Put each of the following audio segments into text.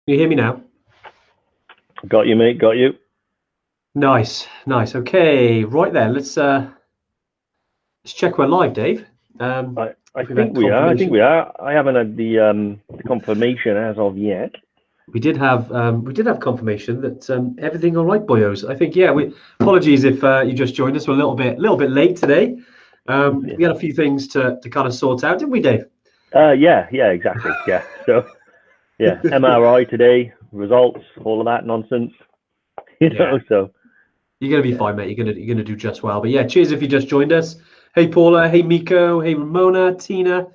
you hear me now? Got you, mate. Got you. Nice, nice. Okay, right there. Let's check we're live, Dave. I If we've had think we are. I think confirmation. we are. I haven't had the confirmation as of yet. We did have confirmation that everything all right, boyos. I think we apologies if you just joined us. We're a little bit late today. We had a few things to kind of sort out, didn't we, Dave? Yeah, exactly. Yeah. So yeah, MRI today, results, all of that nonsense. So You're gonna be fine, mate. You're gonna do just well. But yeah, cheers if you just joined us. Hey Paula, hey Miko, hey Ramona, Tina.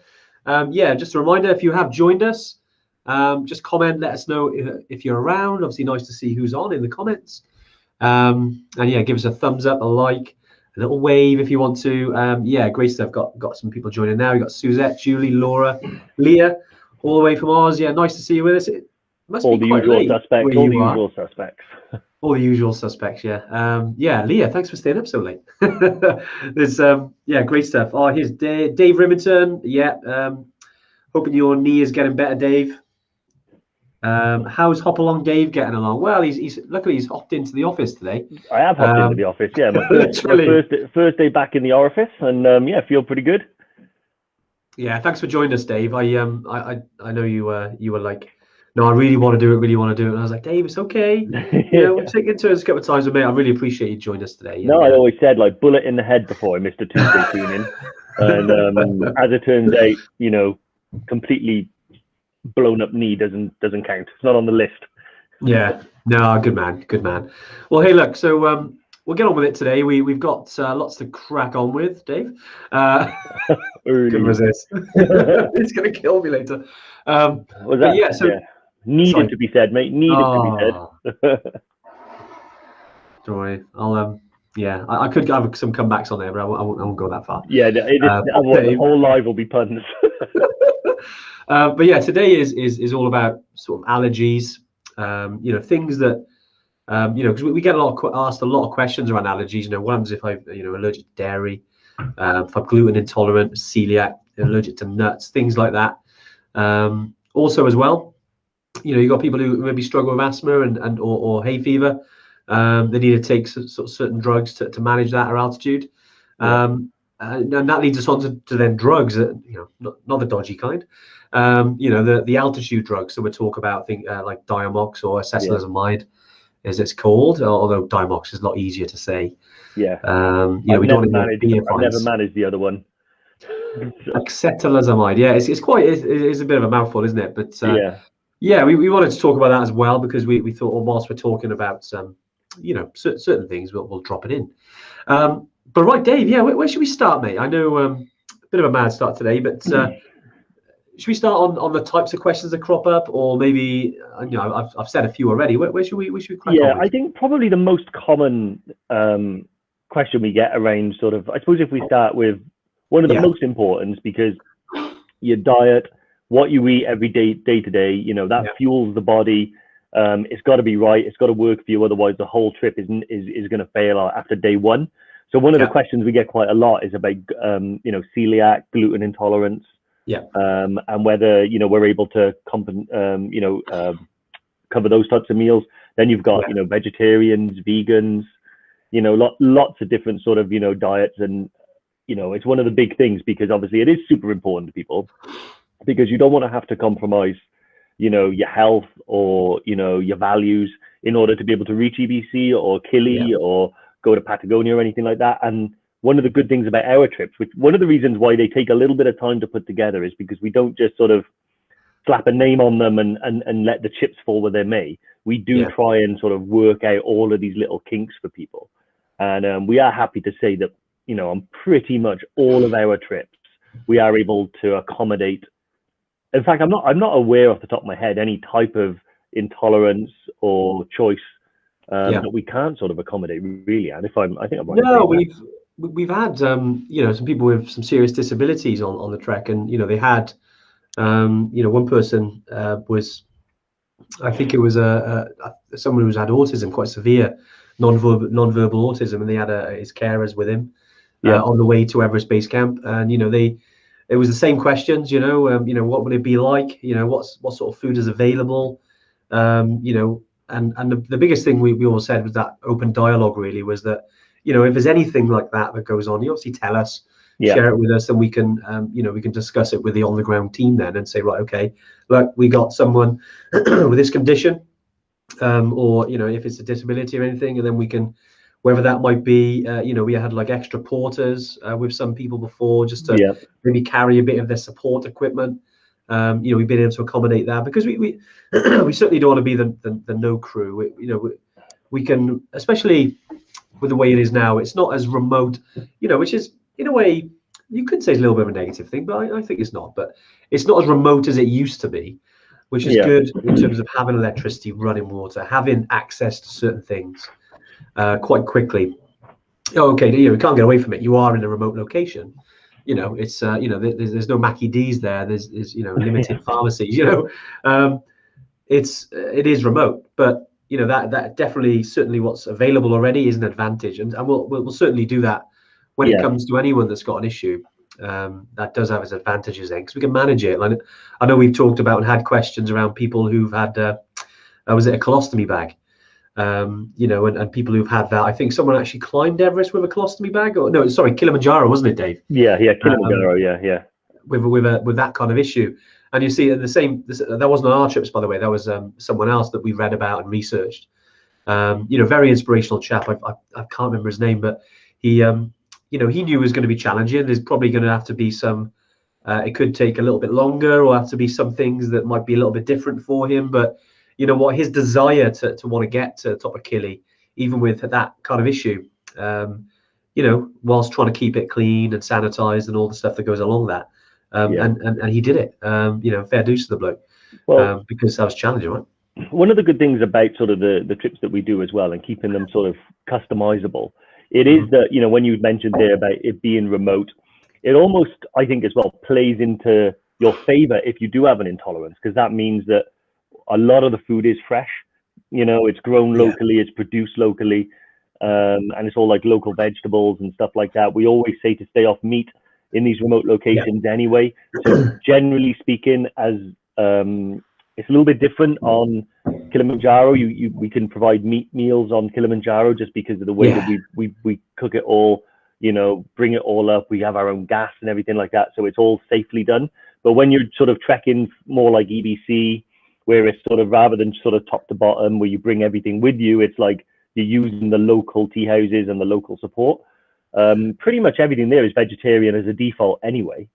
Just a reminder, if you have joined us, just comment, let us know if you're around. Obviously, nice to see who's on in the comments. And yeah, give us a thumbs up, a like, a little wave if you want to. Great stuff. Got some people joining now. We got Suzette, Julie, Laura, Leah, all the way from Oz. Yeah, nice to see you with us. It must all be the quite usual late suspects. where All the you are. usual suspects. All the usual suspects, yeah. Leah, thanks for staying up so late. There's great stuff. Oh, here's Dave Remington. Yeah, hoping your knee is getting better, Dave. How's Hop Along Dave getting along? Well, he's luckily he's hopped into the office today. I have hopped into the office. Yeah, my literally. first day back in the orifice, and feel pretty good. Yeah, thanks for joining us, Dave. I know you were like, no, I really want to do it, And I was like, Dave, it's okay. We'll take it turns a couple of times with me. I really appreciate you joining us today. No, I always said like bullet in the head before I missed a Tuesday tuning, and as it turns out, completely blown up knee doesn't count. It's not on the list. Yeah, no, good man. Well, hey, look, so we'll get on with it today. We've got lots to crack on with, Dave. Couldn't resist. It's gonna kill me later. Was that? Yeah, so needed to be said, mate. Needed to be said. Don't worry. I could have some comebacks on there, but I won't go that far. Yeah, the whole live will be puns. But yeah, today is all about sort of allergies. Things that because we get asked a lot of questions around allergies. What happens if I'm allergic to dairy, if I'm gluten intolerant, celiac, allergic to nuts, things like that. Also, as well, you got people who maybe struggle with asthma or hay fever. They need to take sort of certain drugs to manage that at altitude. And that leads us on to then drugs that not the dodgy kind. The altitude drugs. So we talk about things like Diamox or acetylazamide, as it's called. Although Diamox is a lot easier to say. Yeah. We don't manage I've never managed the other one. Acetylazamide. Yeah, it's a bit of a mouthful, isn't it? But we wanted to talk about that as well because we thought, well, whilst we're talking about certain things, we'll drop it in. But right, Dave, where should we start, mate? I know a bit of a mad start today, but should we start on the types of questions that crop up, or maybe I've said a few already. Where should we crack on with? I think probably the most common question we get around sort of, I suppose if we start with one of the most important, because your diet, what you eat every day to day, that fuels the body. It's got to be right. It's got to work for you. Otherwise, the whole trip is going to fail after day one. So one of the questions we get quite a lot is about, celiac, gluten intolerance, and whether we're able to cover those types of meals. Then you've got vegetarians, vegans, lots of different sort of diets, and it's one of the big things because obviously it is super important to people because you don't want to have to compromise your health or your values in order to be able to reach EBC or Kili or go to Patagonia or anything like that. And one of the good things about our trips, which one of the reasons why they take a little bit of time to put together, is because we don't just sort of slap a name on them and let the chips fall where they may. We do try and sort of work out all of these little kinks for people. And we are happy to say that, on pretty much all of our trips, we are able to accommodate. In fact, I'm not aware off the top of my head any type of intolerance or choice that we can't sort of accommodate, really. And I think I'm right. No, we've had some people with some serious disabilities on the trek, and they had one person was, I think it was someone who's had autism, quite severe non-verbal autism, and they had his carers with him on the way to Everest Base Camp, and it was the same questions. What would it be like? What sort of food is available? You know, and the biggest thing we all said was that open dialogue really was that, you know, if there's anything like that that goes on, you obviously tell us, share it with us, and we can, you know, we can discuss it with the on the ground team then and say, right, okay, look, we got someone with this condition, or, you know, if it's a disability or anything, and then we can, whether that might be, you know, we had like extra porters with some people before, just to maybe carry a bit of their support equipment. You know, we've been able to accommodate that because we we certainly don't want to be the no crew. You know, we can, especially with the way it is now, it's not as remote, you know, which is in a way you could say it's a little bit of a negative thing, but I think it's not. But it's not as remote as it used to be, which is good in terms of having electricity, running water, having access to certain things quite quickly. Okay, you know, we can't get away from it. You are in a remote location. You know, it's you know, there's no Mackie D's there. There's you know, limited pharmacies. You know, it is remote, but you know, that definitely, certainly what's available already is an advantage, and we'll certainly do that when it comes to anyone that's got an issue. That does have its advantages then, because we can manage it. Like, I know we've talked about and had questions around people who've had was it a colostomy bag? You know, and people who've had that. I think someone actually climbed Everest with a colostomy bag, or no, sorry, Kilimanjaro, wasn't it, Dave? Yeah, Kilimanjaro, yeah. With that kind of issue. And you see, that wasn't on our trips, by the way. That was someone else that we read about and researched. You know, very inspirational chap. I can't remember his name, but he, you know, he knew it was going to be challenging. There's probably going to have to be some. It could take a little bit longer, or have to be some things that might be a little bit different for him. But you know what, his desire to want to get to the top of Kili, even with that kind of issue, you know, whilst trying to keep it clean and sanitized and all the stuff that goes along that. And he did it. You know, fair dues to the bloke. Well, because that was challenging, right? One of the good things about sort of the trips that we do as well, and keeping them sort of customizable, it is that, you know, when you mentioned there about it being remote, it almost, I think, as well plays into your favor if you do have an intolerance, because that means that a lot of the food is fresh. You know, it's grown locally, it's produced locally, and it's all like local vegetables and stuff like that. We always say to stay off meat in these remote locations anyway. So generally speaking, as it's a little bit different on Kilimanjaro. We can provide meat meals on Kilimanjaro just because of the way that we cook it all, you know, bring it all up. We have our own gas and everything like that, so it's all safely done. But when you're sort of trekking more like EBC, where it's sort of, rather than sort of top to bottom, where you bring everything with you, it's like you're using the local tea houses and the local support. Pretty much everything there is vegetarian as a default anyway.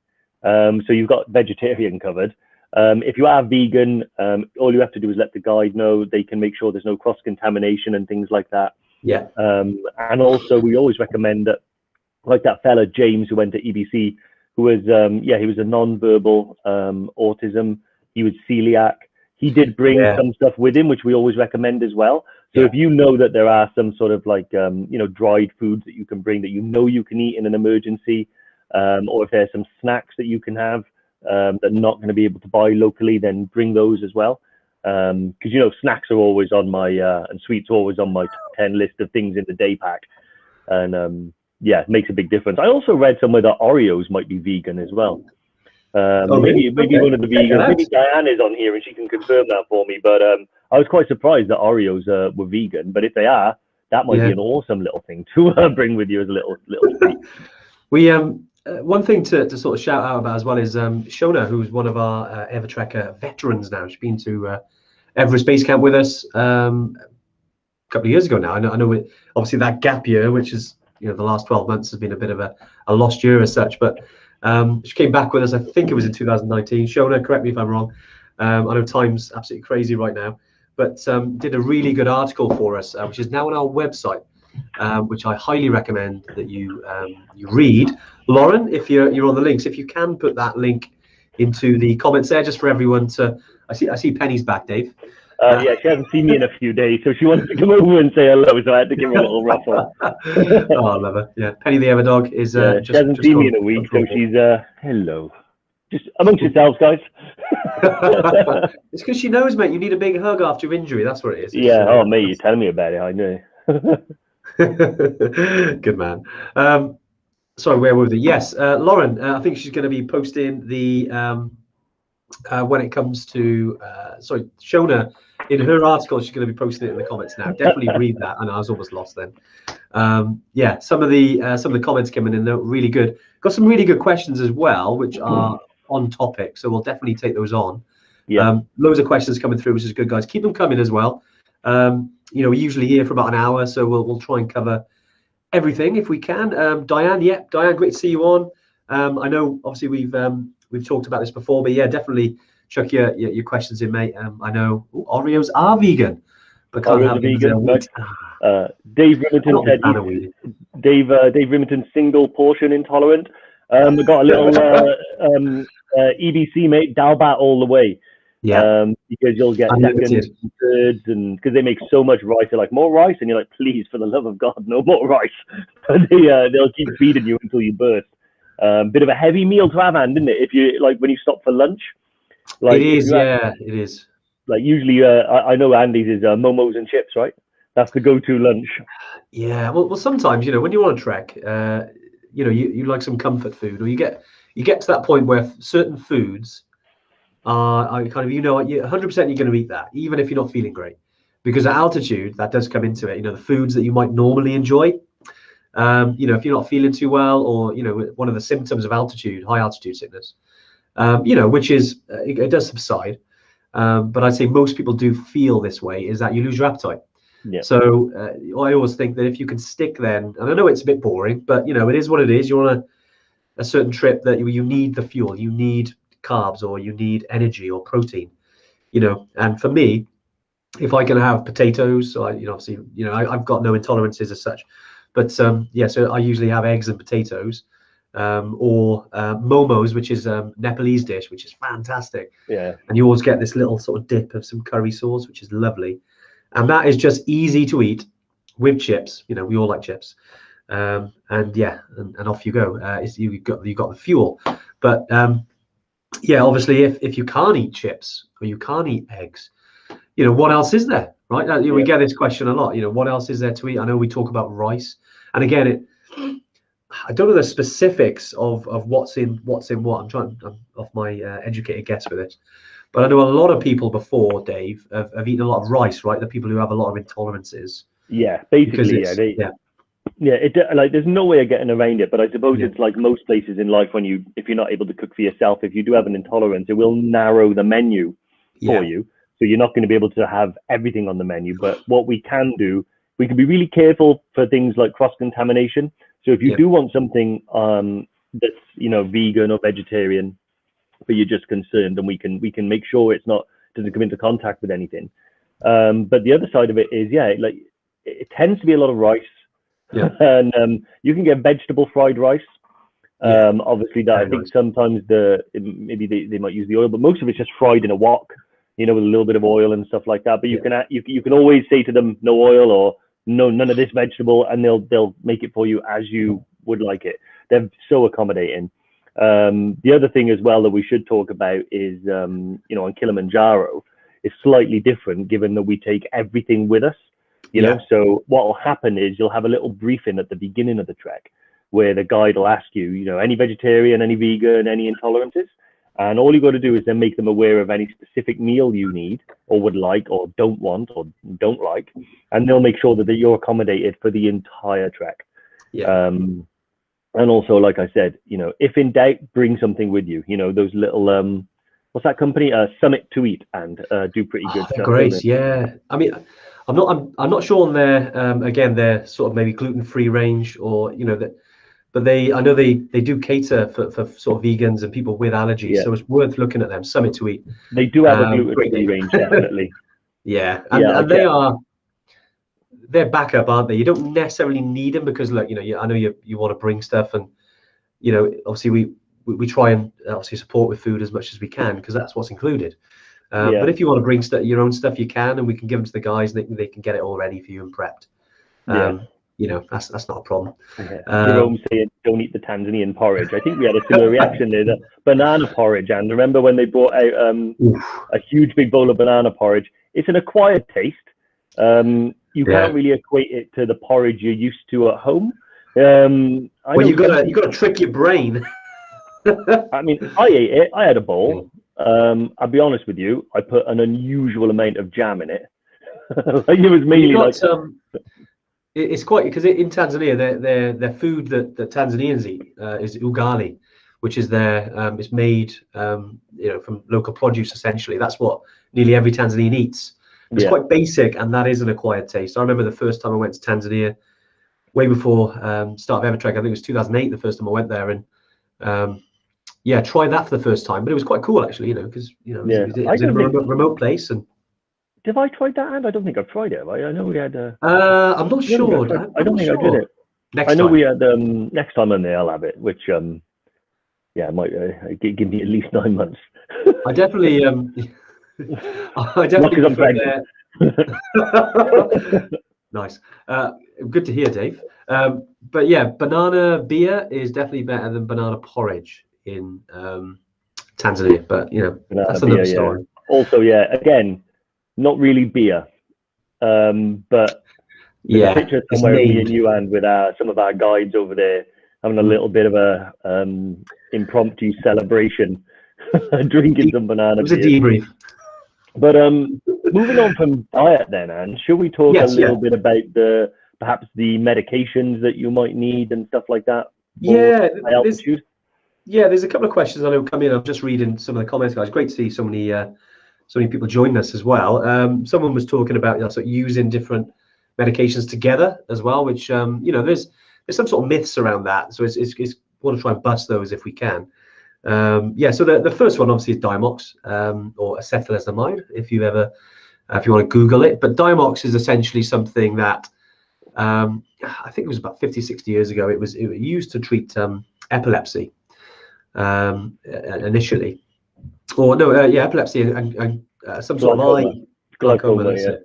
So you've got vegetarian covered. If you are vegan, all you have to do is let the guide know. They can make sure there's no cross-contamination and things like that. And also we always recommend that, like that fella James who went to EBC, who was he was a non-verbal autism. He was celiac. He did bring some stuff with him, which we always recommend as well. So if you know that there are some sort of like you know, dried foods that you can bring that you know you can eat in an emergency, or if there's some snacks that you can have that are not going to be able to buy locally, then bring those as well. Because you know, snacks are always on my and sweets are always on my top 10 list of things in the day pack, and yeah, it makes a big difference. I also read somewhere that Oreos might be vegan as well. Maybe one of the vegans, maybe Diane is on here and she can confirm that for me. But I was quite surprised that Oreos were vegan. But if they are, that might be an awesome little thing to bring with you as a little treat. We one thing to sort of shout out about as well is Shona, who's one of our Evertrekker veterans now. She's been to Everest Base Camp with us a couple of years ago now. I know obviously that gap year, which is, you know, the last 12 months has been a bit of a lost year as such, but she came back with us, I think it was in 2019. Shona, correct me if I'm wrong. I know time's absolutely crazy right now, but did a really good article for us, which is now on our website, which I highly recommend that you read. Lauren, if you're on the links, if you can put that link into the comments there, just for everyone to. I see Penny's back, Dave. Yeah, she hasn't seen me in a few days, so she wanted to come over and say hello, so I had to give her a little ruffle. Oh, I love her. Yeah, Penny the Everdog is she hasn't seen me in a week, so she's hello. Just amongst yourselves, guys. It's because she knows, mate, you need a big hug after your injury. That's what it is. Yeah, oh, mate, you're telling me about it. I know. Good man. Sorry, where were we? Yes, Lauren, I think she's going to be posting the when it comes to Shona in her article, she's going to be posting it in the comments now. Definitely read that. And I was almost lost then. Yeah, some of the comments coming in, they're really good. Got some really good questions as well, which are on topic. So we'll definitely take those on. Yeah. Loads of questions coming through, which is good, guys. Keep them coming as well. You know, we're usually here for about an hour, so we'll try and cover everything if we can. Diane, Diane, great to see you on. I know obviously we've talked about this before, but yeah, definitely chuck your questions in, mate. I know Oreos are vegan, but can't have vegan. wheat. Dave Remington said Dave Remington single portion intolerant. I got a little EBC, mate, Dalbat all the way. Yeah, because you'll get seconds and thirds, and because they make so much rice, they're like, more rice, and you're like, please, for the love of God, no more rice. They'll keep feeding you until you burst. Bit of a heavy meal to have, isn't it? If you like when you stop for lunch. Like it is, yeah, it is. Like usually, I know Andy's is momos and chips, right? That's the go-to lunch. Yeah, well, sometimes you know when you want to trek, you know, you like some comfort food, or you get to that point where certain foods are kind of, you know, 100% you're going to eat that, even if you're not feeling great, because at altitude that does come into it. You know, the foods that you might normally enjoy, you know, if you're not feeling too well, or you know, one of the symptoms of altitude, high altitude sickness, you know, which is it does subside, but I'd say most people do feel this way, is that you lose your appetite. Yeah. So I always think that if you can stick then, and I know it's a bit boring, but you know, it is what it is. You're on a certain trip that you need the fuel, you need carbs, or you need energy or protein, you know. And for me, if I can have potatoes, so you know, obviously, you know, I've got no intolerances as such, but yeah, so I usually have eggs and potatoes, or momos, which is a Nepalese dish, which is fantastic. Yeah. And you always get this little sort of dip of some curry sauce, which is lovely. And that is just easy to eat with chips. You know, we all like chips. And yeah, and off you go. You got the fuel. But yeah, obviously, if you can't eat chips or you can't eat eggs, you know, what else is there, right? You know, we get this question a lot. You know, what else is there to eat? I know we talk about rice, and again, I don't know the specifics of what's in what. I'm off my educated guess with this. But I know a lot of people before, Dave, have eaten a lot of rice, right? The people who have a lot of intolerances. Yeah, basically, like there's no way of getting around it. But I suppose it's like most places in life, if you're not able to cook for yourself, if you do have an intolerance, it will narrow the menu for you. So you're not going to be able to have everything on the menu. But what we can do, we can be really careful for things like cross-contamination. So if you do want something that's, you know, vegan or vegetarian, but you're just concerned, and we can make sure doesn't come into contact with anything. But the other side of it is, like it tends to be a lot of rice, and you can get vegetable fried rice. Obviously, that I think sometimes maybe they might use the oil, but most of it's just fried in a wok, you know, with a little bit of oil and stuff like that. But you can always say to them no oil or none of this vegetable, and they'll make it for you as you would like it. They're so accommodating. The other thing as well that we should talk about is, you know, on Kilimanjaro, it's slightly different given that we take everything with us, you know. So what will happen is you'll have a little briefing at the beginning of the trek where the guide will ask you, you know, any vegetarian, any vegan, any intolerances. And all you got to do is then make them aware of any specific meal you need or would like or don't want or don't like. And they'll make sure that you're accommodated for the entire trek. And also, like I said, you know, if in doubt, bring something with you. You know, those little, what's that company? Summit to Eat, and do pretty good stuff. Great, yeah. I mean, I'm not sure on their again, their sort of maybe gluten-free range, or you know that, but I know they do cater for sort of vegans and people with allergies. So it's worth looking at them. Summit to Eat. They do have a gluten-free range, definitely. And they're backup, aren't they? You don't necessarily need them because, look, you know, I know you want to bring stuff, and you know, obviously we try and obviously support with food as much as we can because that's what's included. But if you want to bring your own stuff, you can, and we can give them to the guys, and they can get it all ready for you and prepped. You know, that's not a problem. Jerome saying, don't eat the Tanzanian porridge. I think we had a similar reaction there. The banana porridge, and remember when they brought out a huge big bowl of banana porridge? It's an acquired taste. You can't really equate it to the porridge you're used to at home. You got to trick your brain. I mean, I ate it. I had a bowl. I'll be honest with you, I put an unusual amount of jam in it. Like it was Well, mainly like it's quite because in Tanzania, their food that Tanzanians eat is ugali, which is it's made from local produce essentially. That's what nearly every Tanzanian eats. It's yeah. quite basic, and that is an acquired taste. I remember the first time I went to Tanzania, way before start of Evertrek. I think it was 2008 the first time I went there, and yeah, tried that for the first time. But it was quite cool actually, because it was in a remote place. And have I tried that? And I don't think I've tried it. I know we had. I'm not sure. I don't think I did it. Next I know time. we had. Next time I'm there, I'll have it. Which yeah, might give me at least 9 months. I definitely I definitely prefer Nice. Good to hear, Dave. But yeah, banana beer is definitely better than banana porridge in Tanzania. But that's another story. Yeah. Also, yeah, again, not really beer. But there's a picture somewhere of me and you and with some of our guides over there having a little bit of a impromptu celebration, drinking some banana beer. It was a debrief. But moving on from diet then, Anne, should we talk a little bit about perhaps the medications that you might need and stuff like that? Yeah, there's a couple of questions I know come in. I'm just reading some of the comments, guys. Great to see so many people joining us as well. Someone was talking about sort of using different medications together as well, which there's some sort of myths around that. So it's want to try and bust those if we can. So the first one obviously is Diamox or acetylazamide if you want to Google it. But Diamox is essentially something that I think it was about 50, 60 years ago. It was used to treat epilepsy initially, epilepsy and some sort of eye glaucoma. That's it.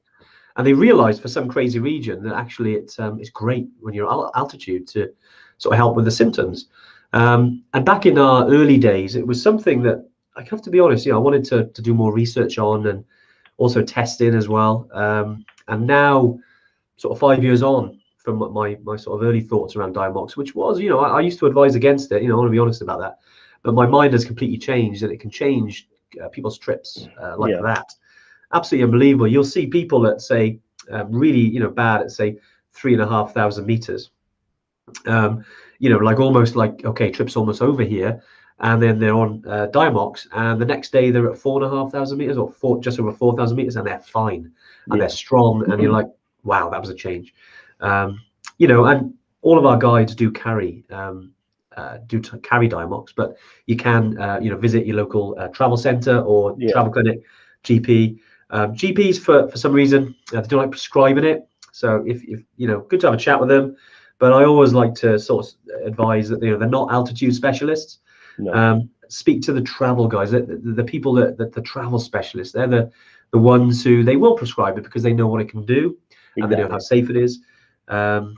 And they realized for some crazy region that actually it's great when you're at altitude to sort of help with the symptoms. And back in our early days, it was something that I have to be honest, I wanted to do more research on and also testing as well. And now, sort of 5 years on from my sort of early thoughts around Diamox, which was, I used to advise against it. I want to be honest about that. But my mind has completely changed, and it can change people's trips like that. Absolutely unbelievable. You'll see people that say really, bad at say 3,500 meters. Like almost like, okay, trip's almost over here, and then they're on Diamox, and the next day they're at 4,500 meters or just over 4,000 meters, and they're fine and they're strong, and you're like, wow, that was a change. And all of our guides do carry Diamox, but you can visit your local travel center or travel clinic, GP. GPs for some reason they don't like prescribing it, so if good to have a chat with them. But I always like to sort of advise that they're not altitude specialists. No. Speak to the travel guys, the people that the travel specialists. They're the ones who they will prescribe it because they know what it can do and they know how safe it is. So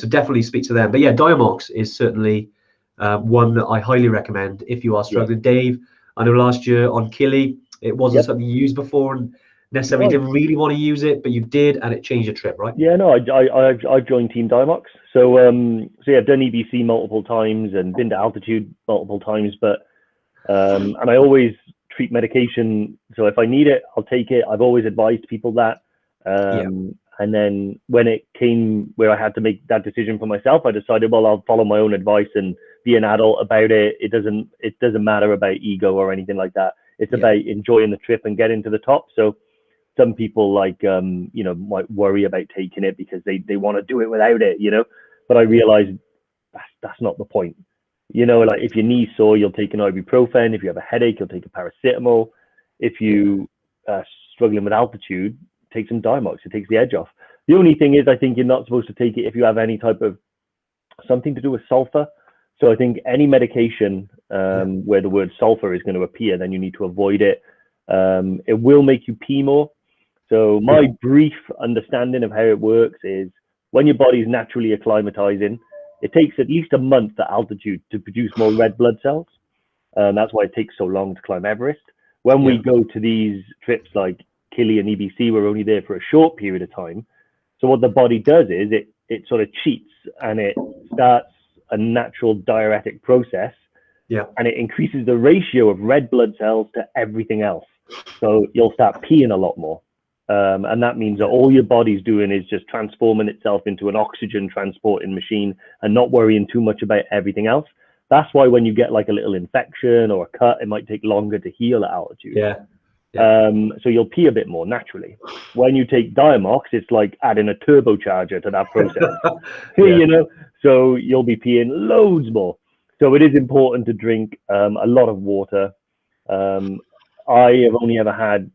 definitely speak to them. But yeah, Diamox is certainly one that I highly recommend if you are struggling. Dave, I know last year on Kili, it wasn't something you used before and necessarily didn't really want to use it, but you did, and it changed your trip, right? Yeah, no, I've joined Team Diamox. So I've done EBC multiple times and been to altitude multiple times, but and I always treat medication. So if I need it, I'll take it. I've always advised people that. And then when it came where I had to make that decision for myself, I decided, well, I'll follow my own advice and be an adult about it. It doesn't matter about ego or anything like that. It's about enjoying the trip and getting to the top. So some people might worry about taking it because they want to do it without it, but I realized that's not the point. Like if your knee's sore, you'll take an ibuprofen. If you have a headache, you'll take a paracetamol. If you are struggling with altitude, take some Diamox. It takes the edge off. The only thing is, I think you're not supposed to take it if you have any type of something to do with sulfur. So I think any medication where the word sulfur is going to appear, then you need to avoid it. It will make you pee more. So my brief understanding of how it works is when your body's naturally acclimatizing, it takes at least a month at altitude to produce more red blood cells. That's why it takes so long to climb Everest. When we go to these trips like Kili and EBC, we're only there for a short period of time. So what the body does is it sort of cheats and it starts a natural diuretic process Yeah. And it increases the ratio of red blood cells to everything else. So you'll start peeing a lot more. And that means that all your body's doing is just transforming itself into an oxygen transporting machine and not worrying too much about everything else. That's why when you get like a little infection or a cut, it might take longer to heal at altitude. Yeah. So you'll pee a bit more naturally. When you take Diamox, it's like adding a turbocharger to that process. You know, so you'll be peeing loads more. So it is important to drink a lot of water. I have only ever had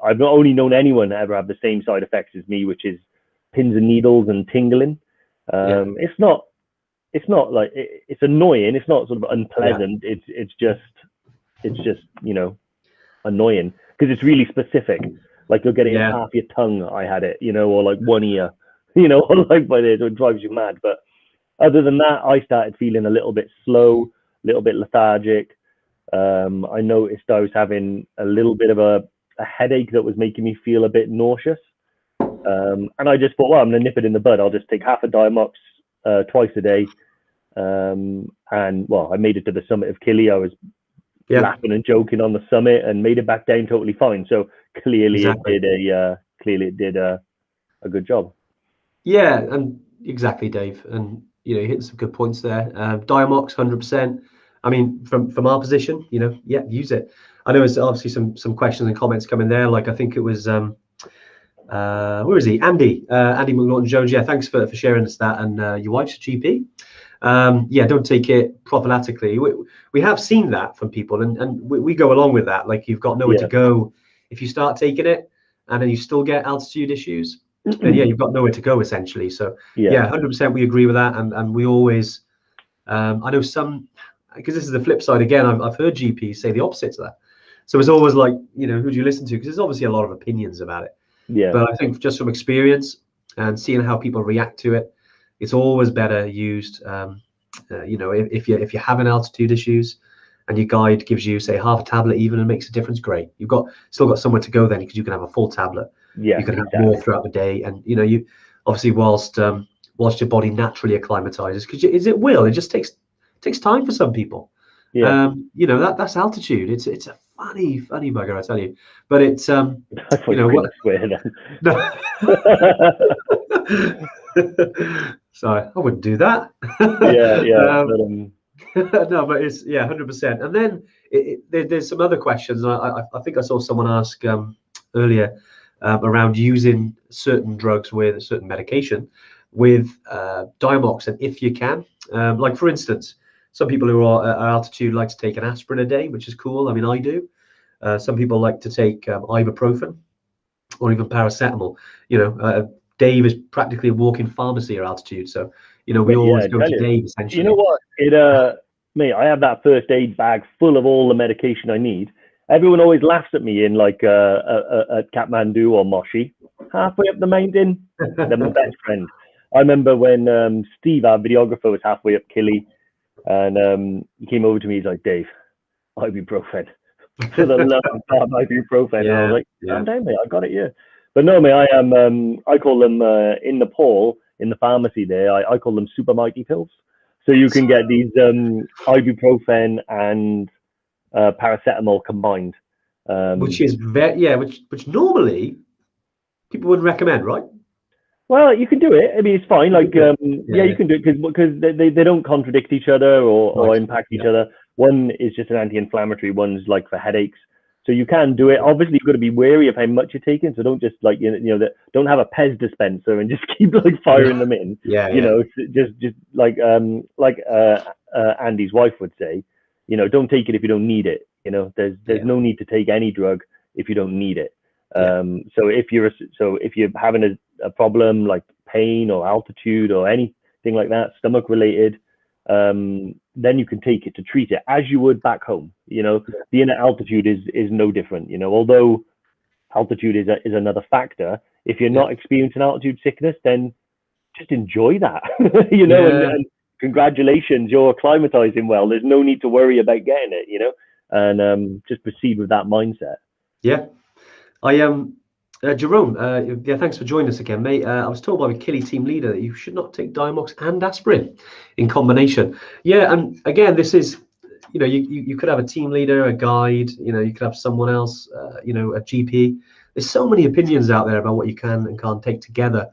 I've not only known anyone to ever have the same side effects as me, which is pins and needles and tingling. It's not like it's annoying. It's not sort of unpleasant. It's just you know, annoying because it's really specific. Like you'll get it in half your tongue. I had it, you know, or like one ear, you know, or like by this, it drives you mad. But other than that, I started feeling a little bit slow, a little bit lethargic. I noticed I was having a little bit of a headache that was making me feel a bit nauseous. And I just thought, well, I'm going to nip it in the bud. I'll just take half a Diamox twice a day. And well, I made it to the summit of Killy. I was laughing and joking on the summit and made it back down totally fine. So clearly it did a good job. Yeah, and exactly, Dave. And you know, you hit some good points there. Diamox, 100%. I mean, from our position, you know, use it. I know there's obviously some questions and comments coming there. Like I think it was where is he? Andy McNaughton Jones. Yeah, thanks for sharing us that. And your wife's a GP. Don't take it prophylactically. We have seen that from people, and we go along with that. Like you've got nowhere to go if you start taking it, and then you still get altitude issues. Then you've got nowhere to go essentially. So 100% we agree with that, and we always. I know some, because this is the flip side again. I've heard GPs say the opposite to that. So it's always like, you know, who do you listen to? Because there's obviously a lot of opinions about it. Yeah. But I think just from experience and seeing how people react to it, it's always better used. You know, if you have an altitude issues and your guide gives you say half a tablet even and makes a difference, great. You've still got somewhere to go then, because you can have a full tablet. Yeah, you can have more throughout the day, and you know, you obviously whilst your body naturally acclimatizes, because it just takes time for some people. Yeah. You know, that's altitude. It's a funny bugger, I tell you. But it's you know what? Swear then. No. Sorry, I wouldn't do that. No, but it's 100%. And then there's some other questions. I think I saw someone ask earlier around using certain drugs with a certain medication with Diamox, and if you can, like for instance, some people who are at altitude like to take an aspirin a day, which is cool. I mean, I do. Some people like to take ibuprofen or even paracetamol. You know, Dave is practically a walking pharmacy at altitude. So, you know, we always go to Dave essentially. You know what? Mate, I have that first aid bag full of all the medication I need. Everyone always laughs at me in like at Kathmandu or Moshi. Halfway up the mountain, they're my best friend. I remember when Steve, our videographer, was halfway up Killy, and he came over to me. He's like, Dave, ibuprofen. For the love of God, ibuprofen. And I was like, calm down, mate. I got it here. But no, mate, I call them in Nepal, in the pharmacy there, I call them super mighty pills. So you can get these ibuprofen and paracetamol combined. Which is which normally people wouldn't recommend, right? Well, you can do it. I mean, it's fine. Like, you can do it because they don't contradict each other or impact each other. One is just an anti-inflammatory. One's like for headaches. So you can do it. Obviously, you've got to be wary of how much you're taking. So don't just like don't have a Pez dispenser and just keep like firing them in. You know, just like Andy's wife would say, you know, don't take it if you don't need it. You know, there's no need to take any drug if you don't need it. So if you're having a problem like pain or altitude or anything like that, stomach related, then you can take it to treat it as you would back home. You know, being at altitude is no different. You know, although altitude is another factor. If you're not experiencing altitude sickness, then just enjoy that. You know, and congratulations, you're acclimatizing well. There's no need to worry about getting it. You know, and just proceed with that mindset. Yeah, I am. Jerome, thanks for joining us again, mate. I was told by the Killy team leader that you should not take Diamox and aspirin in combination. Yeah, and again, this is, you could have a team leader, a guide, you could have someone else, a GP. There's so many opinions out there about what you can and can't take together.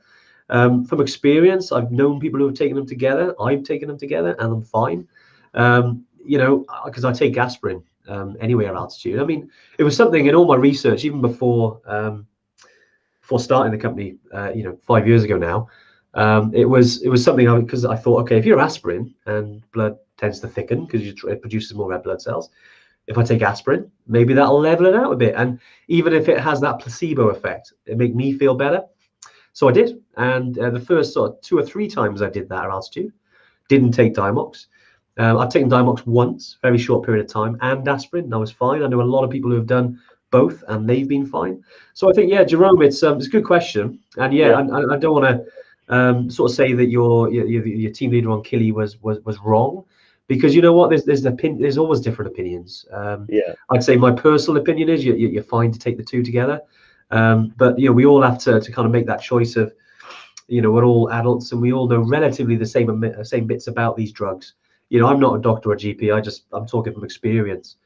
From experience, I've known people who have taken them together. I've taken them together and I'm fine. Because I take aspirin anyway at altitude. I mean, it was something in all my research, even before starting the company, 5 years ago now. It was something because I thought, okay, if you're aspirin and blood tends to thicken because it produces more red blood cells, if I take aspirin, maybe that'll level it out a bit. And even if it has that placebo effect, it make me feel better. So I did. And the first sort of 2 or 3 times I did that at altitude, didn't take Diamox. I've taken Diamox once, very short period of time, and aspirin, and I was fine. I know a lot of people who have done both, and they've been fine. So I think, yeah, Jerome, it's a good question, and I don't want to sort of say that your team leader on Killy was wrong, because you know what, there's always different opinions. I'd say my personal opinion is you're fine to take the two together, but we all have to kind of make that choice of, we're all adults and we all know relatively the same bits about these drugs. I'm not a doctor or a GP. I'm talking from experience.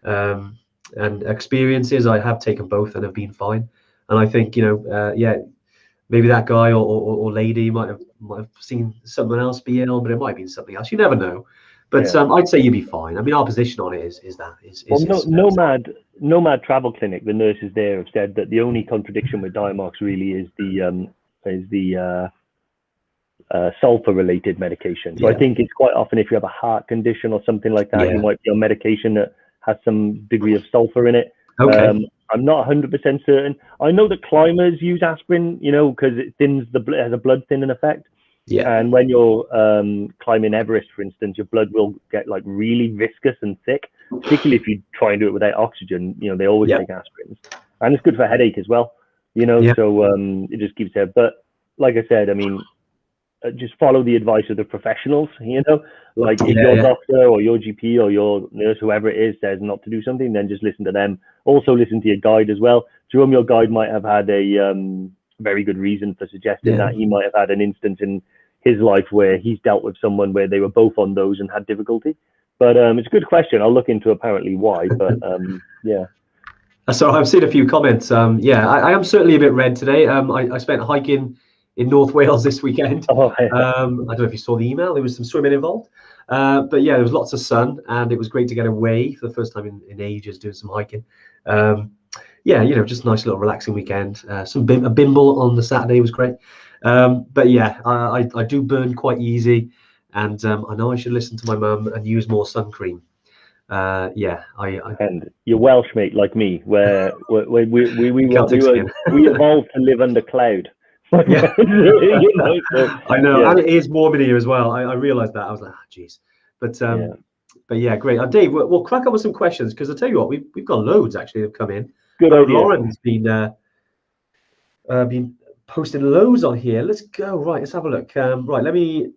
And experiences, I have taken both and have been fine. And I think, maybe that guy or lady might have seen someone else be ill, but it might have been something else. You never know. But I'd say you'd be fine. I mean, our position on it is Nomad Travel Clinic, the nurses there have said that the only contradiction with Diamox really is the sulfur-related medication. So I think it's quite often if you have a heart condition or something like that, you might be on medication that has some degree of sulfur in it. Okay. I'm not 100% certain. I know that climbers use aspirin, because it has a blood thinning effect. Yeah. And when you're climbing Everest, for instance, your blood will get like really viscous and thick, particularly if you try and do it without oxygen. They always take aspirins, and it's good for headache as well. So it just keeps it. But like I said, I mean, just follow the advice of the professionals. Like if your doctor or your GP or your nurse, whoever it is, says not to do something, then just listen to them. Also listen to your guide as well. Jerome, your guide might have had a very good reason for suggesting that. He might have had an instance in his life where he's dealt with someone where they were both on those and had difficulty. But it's a good question. I'll look into apparently why. But So I've seen a few comments. I am certainly a bit red today. I spent hiking in North Wales this weekend. I don't know if you saw the email. There was some swimming involved. But yeah, there was lots of sun, and it was great to get away for the first time in ages doing some hiking. Just a nice little relaxing weekend. A bimble on the Saturday was great. But yeah, I do burn quite easy, and I know I should listen to my mum and use more sun cream. And you're Welsh, mate, like me, where we evolved to live under cloud. Yeah. So, I know, and it is warm in here as well. I realized that. I was like, geez. But yeah, great. Dave, we'll crack up with some questions, because I tell you what, we've got loads actually that have come in. Good idea. Lauren's been posting loads on here. Let's go. Right, let's have a look. Right, let me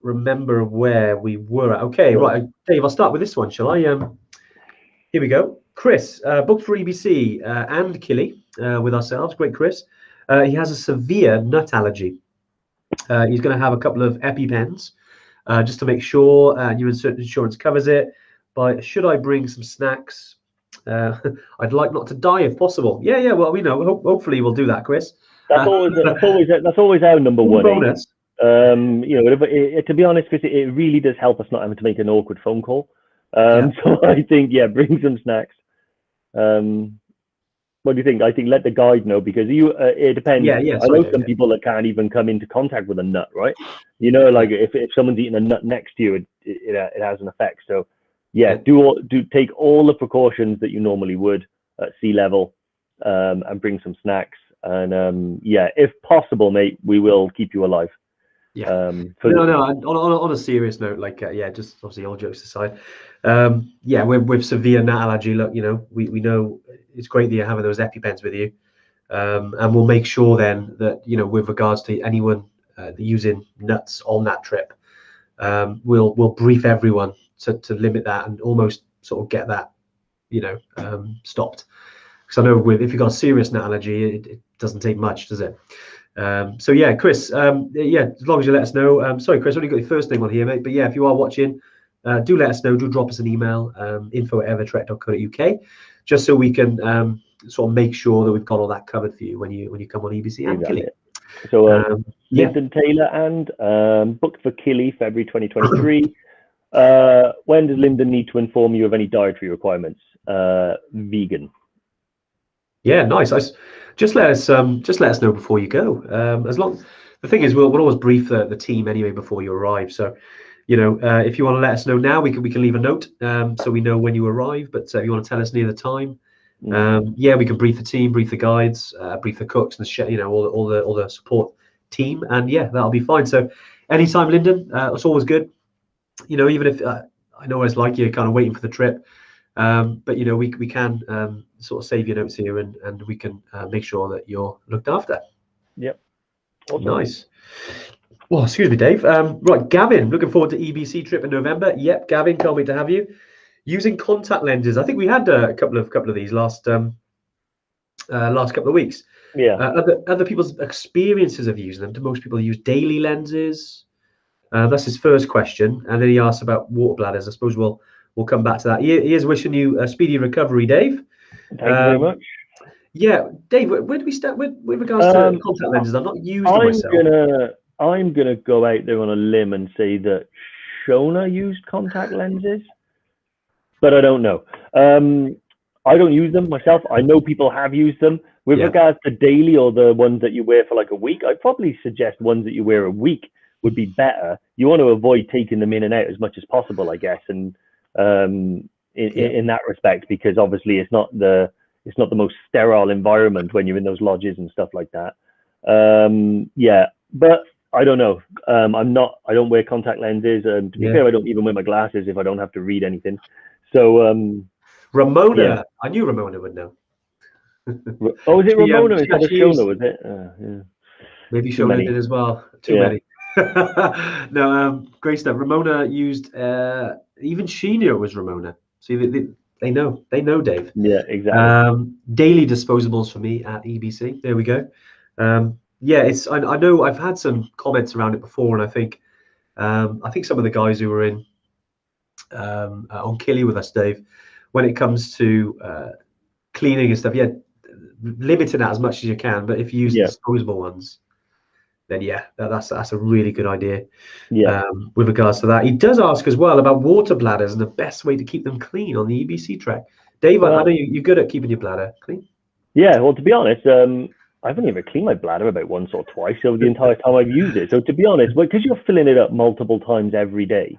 remember where we were at. Okay, right, Dave, I'll start with this one, shall I? Here we go. Chris, booked for EBC and Killy with ourselves. Great, Chris. He has a severe nut allergy. He's going to have a couple of EpiPens just to make sure new insurance covers it. But should I bring some snacks? I'd like not to die if possible. Yeah. Well, hopefully we'll do that, Chris. That's always our number one bonus. To be honest, Chris, it really does help us not having to make an awkward phone call. So I think, bring some snacks. What do you think? I think let the guide know, because it depends. I know some people that can't even come into contact with a nut, right? Like if someone's eating a nut next to you, it has an effect. So do take all the precautions that you normally would at sea level, and bring some snacks. And if possible, mate, we will keep you alive. On a serious note, just obviously all jokes aside, with severe nut allergy, look, we know it's great that you're having those EpiPens with you, and we'll make sure then that with regards to anyone using nuts on that trip, we'll brief everyone to limit that and almost sort of get that stopped, because I know if you've got a serious nut allergy, it doesn't take much, does it? Chris, as long as you let us know. Sorry, Chris, I only got your first name on here, mate. But if you are watching, do let us know. Do drop us an email, info@evertrek.co.uk, just so we can sort of make sure that we've got all that covered for you when you come on EBC and Exactly. Killy. So Yeah. Lyndon Taylor and booked for Killy February 2023. When does Lyndon need to inform you of any dietary requirements? Vegan. Yeah, nice. Just let us know before you go. As long the thing is, we'll always brief the team anyway before you arrive. So, if you want to let us know now, we can leave a note so we know when you arrive. But if you want to tell us near the time, yeah, we can brief the team, brief the guides, brief the cooks, and all the support team, and yeah, that'll be fine. So, anytime, Lyndon, it's always good. Even if I know it's like you're kind of waiting for the trip. But we can sort of save your notes here, and we can make sure that you're looked after. Yep. Awesome. Nice. Well, excuse me, Dave. Right, Gavin, looking forward to EBC trip in November. Yep, Gavin, can't wait to have you. Using contact lenses. I think we had a couple of these last couple of weeks. Yeah. Other people's experiences of using them. Do most people use daily lenses? That's his first question, and then he asks about water bladders. I suppose we'll come back to that. He is wishing you a speedy recovery, Dave. Thank you very much. Yeah, Dave, where do we start with regards to contact lenses? I've not used them myself. I'm gonna go out there on a limb and say that Shona used contact lenses, but I don't know. I don't use them myself. I know people have used them. With regards to daily or the ones that you wear for like a week, I'd probably suggest ones that you wear a week would be better. You want to avoid taking them in and out as much as possible, I guess, and in that respect, because obviously it's not the most sterile environment when you're in those lodges and stuff like that. Yeah, but I don't know. I don't wear contact lenses, and to be fair, I don't even wear my glasses if I don't have to read anything. So Ramona, I knew Ramona would know. Oh, was it Ramona instead of Shona? Was it? Yeah. Maybe Shona did as well. Too many. No, great stuff. Ramona used. Even she knew it was Ramona. See, they know, Dave. Yeah, exactly. Daily disposables for me at EBC. There we go. Yeah, I know I've had some comments around it before, and I think some of the guys who were in on Killy with us, Dave, when it comes to cleaning and stuff, limiting that as much as you can. But if you use disposable ones, then that's a really good idea. With regards to that, he does ask as well about water bladders and the best way to keep them clean on the EBC trek. Dave, I know you're good at keeping your bladder clean. Yeah, well, to be honest, I've only ever cleaned my bladder about once or twice over the entire time I've used it. So to be honest, because you're filling it up multiple times every day,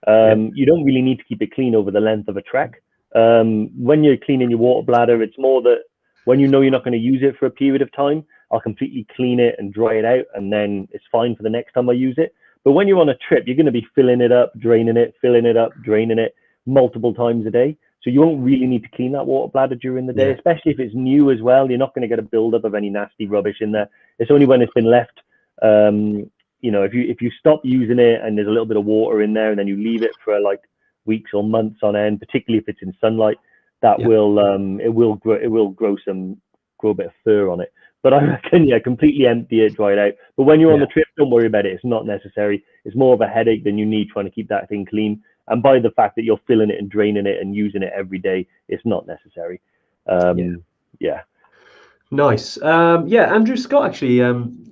you don't really need to keep it clean over the length of a trek. When you're cleaning your water bladder, it's more that when you know you're not going to use it for a period of time, I'll completely clean it and dry it out, and then it's fine for the next time I use it. But when you're on a trip, you're going to be filling it up, draining it, filling it up, draining it multiple times a day. So you won't really need to clean that water bladder during the day, especially if it's new as well. You're not going to get a buildup of any nasty rubbish in there. It's only when it's been left, if you stop using it and there's a little bit of water in there, and then you leave it for like weeks or months on end, particularly if it's in sunlight, that will grow a bit of fur on it. But I reckon, completely empty it, dry it out. But when you're on the trip, don't worry about it. It's not necessary. It's more of a headache than you need trying to keep that thing clean. And by the fact that you're filling it and draining it and using it every day, it's not necessary. Nice. Andrew Scott, actually,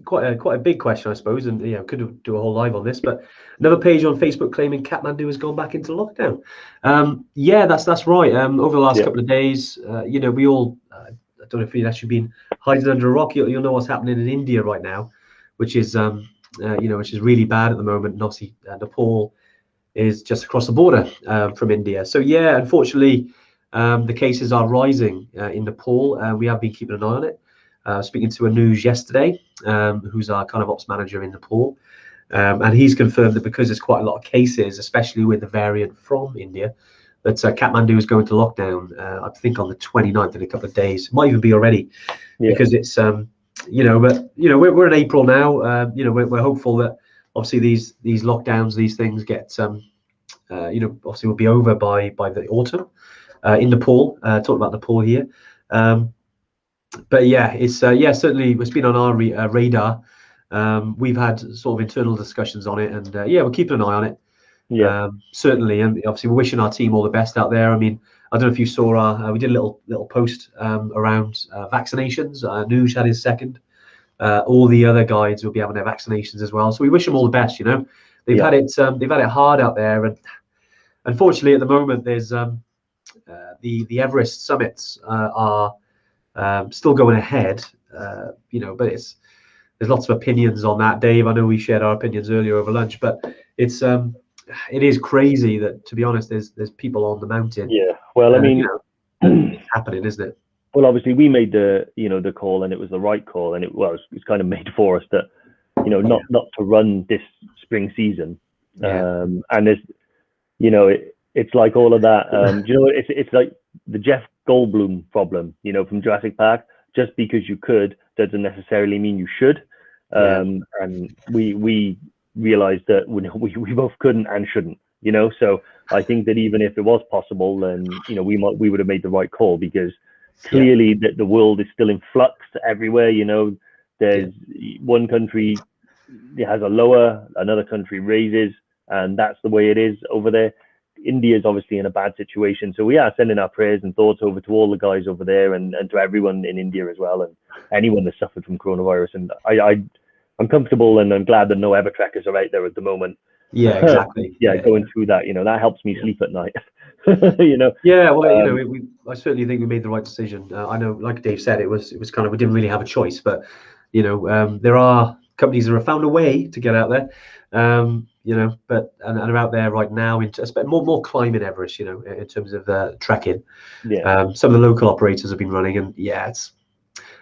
quite a big question, I suppose, and could do a whole live on this. But another page on Facebook claiming Kathmandu has gone back into lockdown. That's right. Over the last couple of days, we all. I don't know if you've actually been hiding under a rock. You'll know what's happening in India right now, which is which is really bad at the moment. And obviously, Nepal is just across the border from India. So unfortunately, the cases are rising in Nepal. We have been keeping an eye on it. Speaking to Anuj yesterday, who's our kind of ops manager in Nepal, and he's confirmed that because there's quite a lot of cases, especially with the variant from India, that Kathmandu is going to lockdown, I think on the 29th in a couple of days. It might even be already, because it's, but we're in April now. We're hopeful that obviously these lockdowns, these things get, obviously will be over by the autumn in Nepal. Talking about Nepal here. But it's certainly it's been on our radar. We've had sort of internal discussions on it, and we're keeping an eye on it. Certainly, and obviously we're wishing our team all the best out there. I mean, I don't know if you saw our we did a little post around vaccinations. Nuj had his second. All the other guides will be having their vaccinations as well. So we wish them all the best. You know, they've had it hard out there, and unfortunately at the moment there's the Everest summits are still going ahead. You know, but there's lots of opinions on that, Dave. I know we shared our opinions earlier over lunch, but it is crazy that, to be honest, there's people on the mountain. Yeah. Well, I mean, you know, it's happening, isn't it? Well, obviously we made the call, and it was the right call, and it's kind of made for us that, not to run this spring season. And there's, it's like all of that. It's like the Jeff Goldblum problem, from Jurassic Park. Just because you could doesn't necessarily mean you should. And we realized that we both couldn't and shouldn't. So I think that even if it was possible, then we would have made the right call, because clearly that the world is still in flux everywhere. There's one country has a lower, another country raises, and that's the way it is over there. India is obviously in a bad situation, so we are sending our prayers and thoughts over to all the guys over there, and to everyone in India as well, and anyone that suffered from coronavirus. And I'm comfortable, and I'm glad that no ever trackers are out there at the moment. Yeah, exactly. Going through that, that helps me sleep at night. Yeah, well, I certainly think we made the right decision. I know, like Dave said, it was kind of, we didn't really have a choice, but there are companies that have found a way to get out there, but and are out there right now into more climbing Everest, in terms of trekking. Some of the local operators have been running, and it's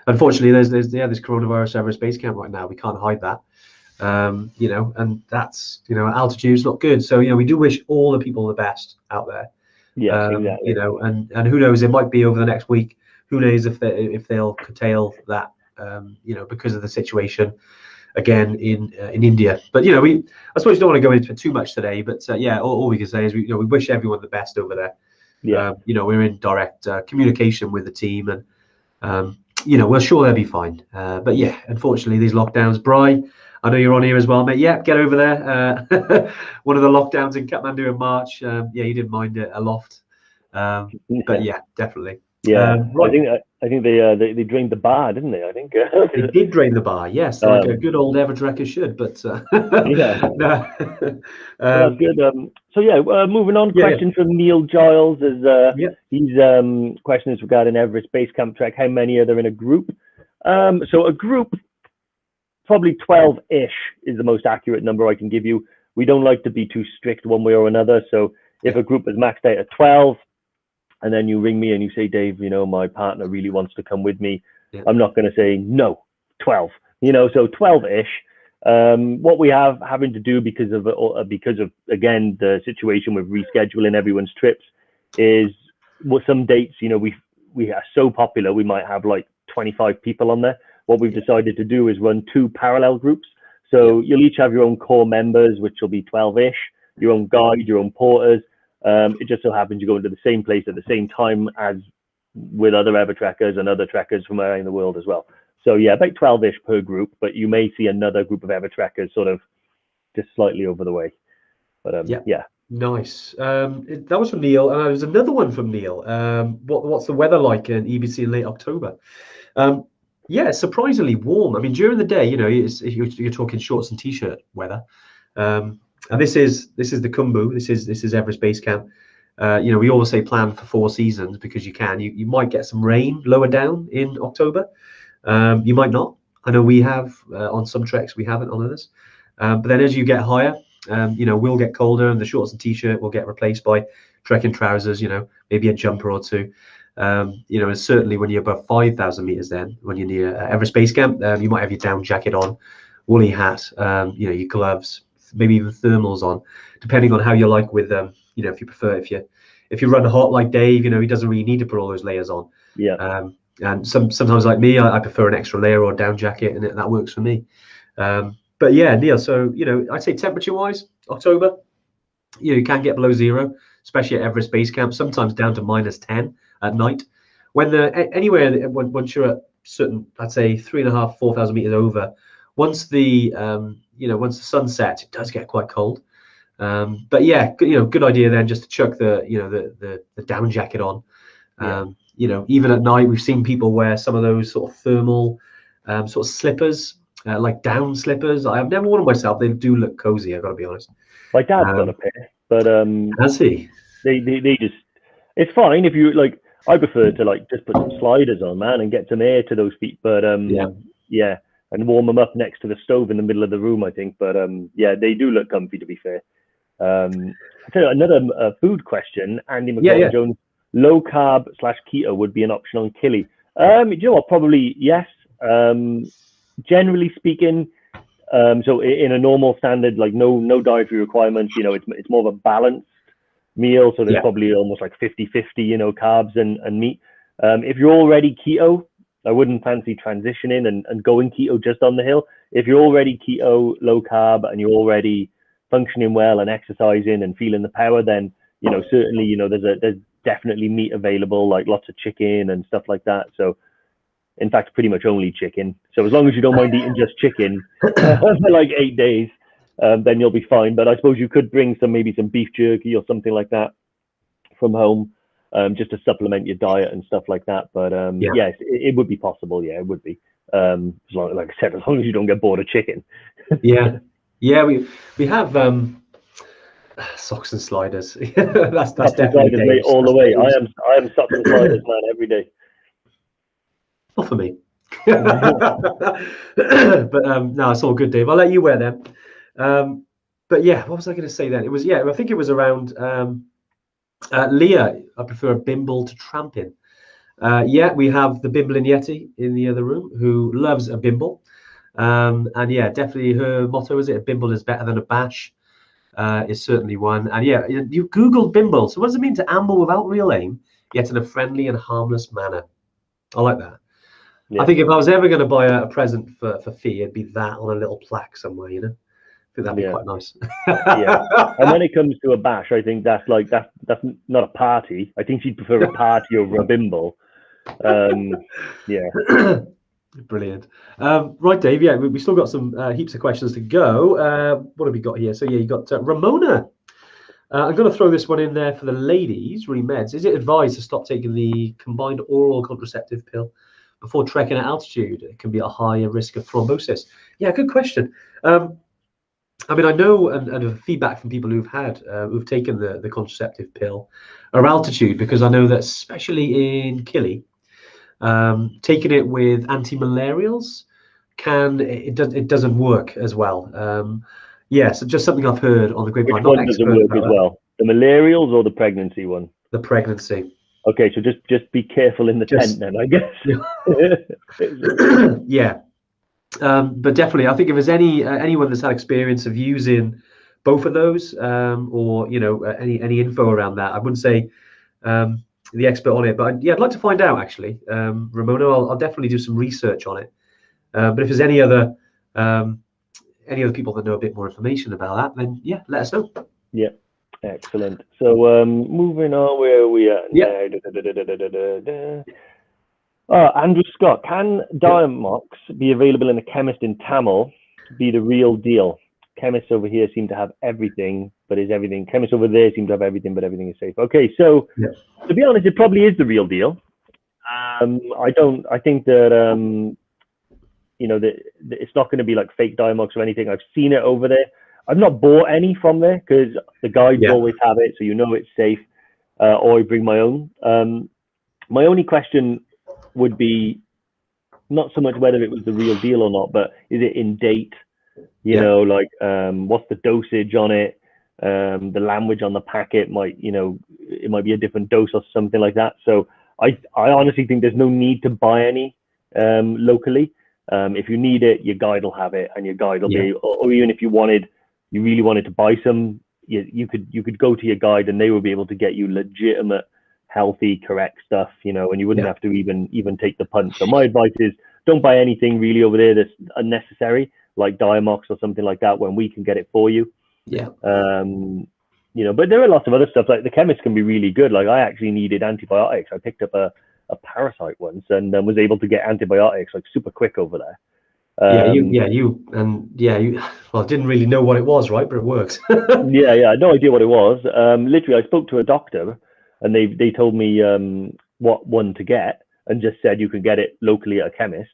unfortunately there's this coronavirus Everest base camp right now. We can't hide that. And that's, altitude's not good. So, we do wish all the people the best out there. Exactly. And who knows, it might be over the next week. Who knows if they'll curtail that, because of the situation again in India. But I suppose you don't want to go into it too much today. But all we can say is we wish everyone the best over there. We're in direct communication with the team, and we're sure they'll be fine. But unfortunately, these lockdowns, Bri, I know you're on here as well, mate. Yeah, get over there. One of the lockdowns in Kathmandu in March. You didn't mind it a lot. But definitely. Right. I think they drained the bar, didn't they? I think they did drain the bar. Yes, like a good old Evertrekker should. But that's good. Moving on. Question from Neil Giles is his question is regarding Everest Base Camp Trek. How many are there in a group? So a group, probably 12-ish is the most accurate number I can give you. We don't like to be too strict one way or another. So if a group is maxed out at 12, and then you ring me and you say, Dave, my partner really wants to come with me, I'm not going to say no, 12. So 12-ish. What we have having to do because of again the situation with rescheduling everyone's trips is some dates. We are so popular, we might have like 25 people on there. What we've decided to do is run 2 parallel groups. So you'll each have your own core members, which will be 12-ish, your own guide, your own porters. It just so happens you go into the same place at the same time as with other Evertrekkers and other trekkers from around the world as well. So about 12-ish per group, but you may see another group of Evertrekkers sort of just slightly over the way. But nice. That was from Neil, and there's another one from Neil. What's the weather like in EBC in late October? Surprisingly warm. I mean, during the day, you're talking shorts and t-shirt weather. And this is the Khumbu. This is Everest Base Camp. We always say plan for 4 seasons, because you might get some rain lower down in October. You might not. I know we have on some treks, we haven't on others. But then as you get higher, we'll get colder, and the shorts and t-shirt will get replaced by trekking trousers. Maybe a jumper or two. And certainly when you're above 5,000 meters, then when you're near Everest Base Camp, you might have your down jacket on, woolly hat, your gloves, maybe even thermals on, depending on how you like with if you prefer, if you run hot like Dave, he doesn't really need to put all those layers on. And sometimes like me, I prefer an extra layer or down jacket, and that works for me. But Neil, so I'd say temperature wise, October, you can get below 0, especially at Everest Base Camp, sometimes down to -10 at night. When once you're at certain, I'd say 3,500, 4,000 meters over, once the sun sets, it does get quite cold. But yeah, good idea then just to chuck the the down jacket on. Even at night, we've seen people wear some of those sort of thermal sort of slippers, like down slippers. I've never worn them myself. They do look cozy, I've got to be honest. My dad's got a pair, but has he? They just, it's fine if you like. I prefer to like just put some sliders on, man, and get some air to those feet. But yeah, and warm them up next to the stove in the middle of the room, I think. But yeah, they do look comfy, to be fair. I tell you, another food question, Andy McCall Jones. Low carb / keto would be an option on Kili. You know what? Probably yes. Generally speaking, so in a normal standard, like no dietary requirements, you know, it's more of a balanced meal. So there's probably almost like 50-50, you know, carbs and meat. If you're already keto, I wouldn't fancy transitioning and going keto just on the hill. If you're already keto, low carb, and you're already functioning well and exercising and feeling the power, then, you know, certainly, you know, there's definitely meat available, like lots of chicken and stuff like that. So in fact, pretty much only chicken. So as long as you don't mind eating just chicken for like 8 days, then you'll be fine. But I suppose you could bring maybe some beef jerky or something like that from home, just to supplement your diet and stuff like that. But yes, it would be possible. Yeah, it would be. As long, like I said, as long as you don't get bored of chicken. yeah, we have socks and sliders. that's definitely sliders, mate, all the way. I am socks and sliders, man, every day. Not for me. But no, it's all good, Dave. I'll let you wear them. But yeah, what was I going to say then? It was I think it was around Leah. I prefer a bimble to tramping. We have the bimbling Yeti in the other room who loves a bimble. And yeah, definitely her motto is it, a bimble is better than a bash. Is certainly one. And yeah, you Googled bimble. So what does it mean to amble without real aim, yet in a friendly and harmless manner? I like that. Yeah. I think if I was ever going to buy a present for Fee, it'd be that on a little plaque somewhere, you know. I think that'd be quite nice. And when it comes to a bash, I think that's not a party. I think she'd prefer a party over a bimble. Brilliant. Right, Dave. Yeah, we still got some heaps of questions to go. What have we got here? So yeah, you got Ramona. I'm going to throw this one in there for the ladies. Remeds. Is it advised to stop taking the combined oral contraceptive pill before trekking at altitude? It can be a higher risk of thrombosis. Yeah, good question. I mean, I know and feedback from people who've taken the contraceptive pill at altitude, because I know that especially in Kili, taking it with anti-malarials it doesn't work as well. So just something I've heard on the grapevine. Which one doesn't work as well? The malarials or the pregnancy one? The pregnancy. Okay, so just be careful in the tent then, I guess. Yeah. But definitely, I think if there's anyone that's had experience of using both of those, or you know, any info around that, I wouldn't say the expert on it, but I'd like to find out actually. Ramona, I'll definitely do some research on it. But if there's any other people that know a bit more information about that, then yeah, let us know. Yeah, excellent. So moving on, where are we at now? Andrew Scott, can Diamox be available in a chemist in Tamil? Be the real deal. Chemists over here seem to have everything, but is everything? Chemists over there seem to have everything, but everything is safe. Okay, so to be honest, it probably is the real deal. I think that you know, that it's not going to be like fake Diamox or anything. I've seen it over there. I've not bought any from there because the guides always have it, so you know it's safe. Or I bring my own. My only question would be not so much whether it was the real deal or not, but is it in date? You know, like what's the dosage on it? The language on the packet might, you know, it might be a different dose or something like that. So I honestly think there's no need to buy any locally. If you need it, your guide will have it, and your guide will be, or even if you really wanted to buy some, you could go to your guide and they will be able to get you legitimate, healthy, correct stuff, you know, and you wouldn't have to even take the punt. So my advice is don't buy anything really over there that's unnecessary, like Diamox or something like that, when we can get it for you. You know, but there are lots of other stuff. Like the chemist can be really good. Like I actually needed antibiotics. I picked up a parasite once and was able to get antibiotics like super quick over there. You well, didn't really know what it was, right? But it works. Yeah, I had no idea what it was. Literally, I spoke to a doctor, and they told me what one to get, and just said you could get it locally at a chemist.